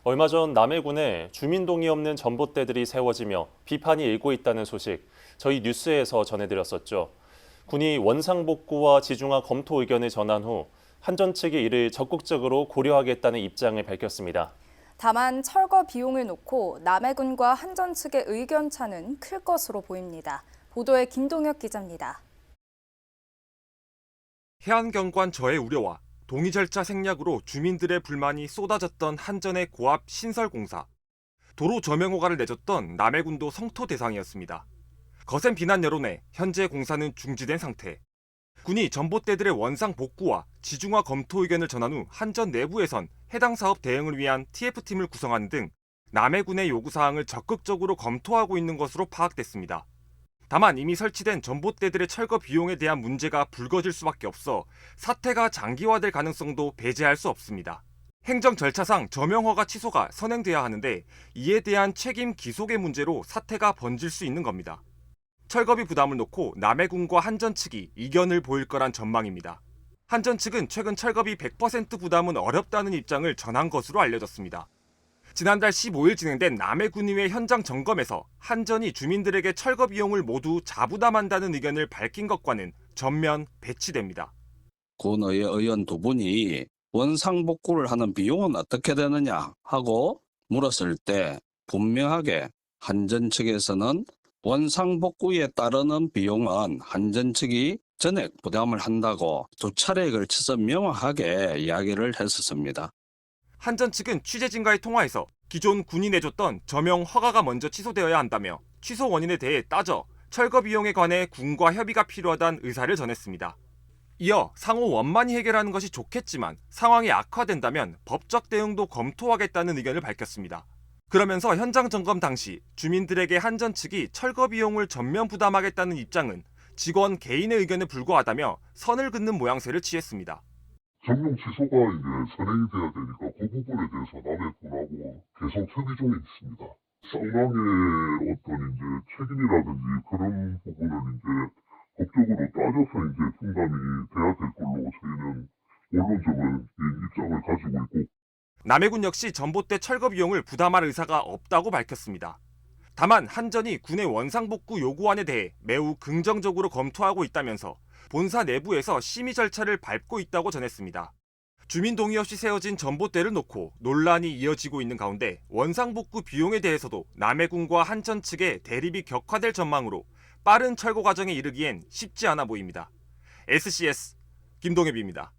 얼마 전 남해군에 주민동의 없는 전봇대들이 세워지며 비판이 일고 있다는 소식 저희 뉴스에서 전해드렸었죠. 군이 원상복구와 지중화 검토 의견을 전한 후 한전 측이 이를 적극적으로 고려하겠다는 입장을 밝혔습니다. 다만 철거 비용을 놓고 남해군과 한전 측의 의견 차는 클 것으로 보입니다. 보도에 김동혁 기자입니다. 해안경관 저해 우려와 동의 절차 생략으로 주민들의 불만이 쏟아졌던 한전의 고압 신설공사. 도로 저명 허가를 내줬던 남해군도 성토 대상이었습니다. 거센 비난 여론에 현재 공사는 중지된 상태. 군이 전봇대들의 원상 복구와 지중화 검토 의견을 전한 후 한전 내부에선 해당 사업 대응을 위한 TF팀을 구성하는 등 남해군의 요구사항을 적극적으로 검토하고 있는 것으로 파악됐습니다. 다만 이미 설치된 전봇대들의 철거 비용에 대한 문제가 불거질 수밖에 없어 사태가 장기화될 가능성도 배제할 수 없습니다. 행정 절차상 저명허가 취소가 선행돼야 하는데 이에 대한 책임 기속의 문제로 사태가 번질 수 있는 겁니다. 철거비 부담을 놓고 남해군과 한전 측이 이견을 보일 거란 전망입니다. 한전 측은 최근 철거비 100% 부담은 어렵다는 입장을 전한 것으로 알려졌습니다. 지난달 15일 진행된 남해군의회 현장 점검에서 한전이 주민들에게 철거 비용을 모두 자부담한다는 의견을 밝힌 것과는 전면 배치됩니다. 군의회 의원 두 분이 원상복구를 하는 비용은 어떻게 되느냐 하고 물었을 때 분명하게 한전 측에서는 원상복구에 따르는 비용은 한전 측이 전액 부담을 한다고 두 차례에 걸쳐서 명확하게 이야기를 했었습니다. 한전 측은 취재진과의 통화에서 기존 군이 내줬던 저명 허가가 먼저 취소되어야 한다며 취소 원인에 대해 따져 철거 비용에 관해 군과 협의가 필요하다는 의사를 전했습니다. 이어 상호 원만히 해결하는 것이 좋겠지만 상황이 악화된다면 법적 대응도 검토하겠다는 의견을 밝혔습니다. 그러면서 현장 점검 당시 주민들에게 한전 측이 철거 비용을 전면 부담하겠다는 입장은 직원 개인의 의견에 불과하다며 선을 긋는 모양새를 취했습니다. 점용 취소가 이제 선행이 돼야 되니까 그 부분에 대해서 남해군하고 계속 협의 중에 있습니다. 상황의 어떤 이제 책임이라든지 그런 부분을 이제 법적으로 따져서 이제 충담이 돼야 될 걸로 저희는 원론적인 입장을 가지고 있고. 남해군 역시 전봇대 철거 비용을 부담할 의사가 없다고 밝혔습니다. 다만 한전이 군의 원상복구 요구안에 대해 매우 긍정적으로 검토하고 있다면서 본사 내부에서 심의 절차를 밟고 있다고 전했습니다. 주민 동의 없이 세워진 전봇대를 놓고 논란이 이어지고 있는 가운데 원상복구 비용에 대해서도 남해군과 한전 측의 대립이 격화될 전망으로 빠른 철거 과정에 이르기엔 쉽지 않아 보입니다. SCS 김동엽입니다.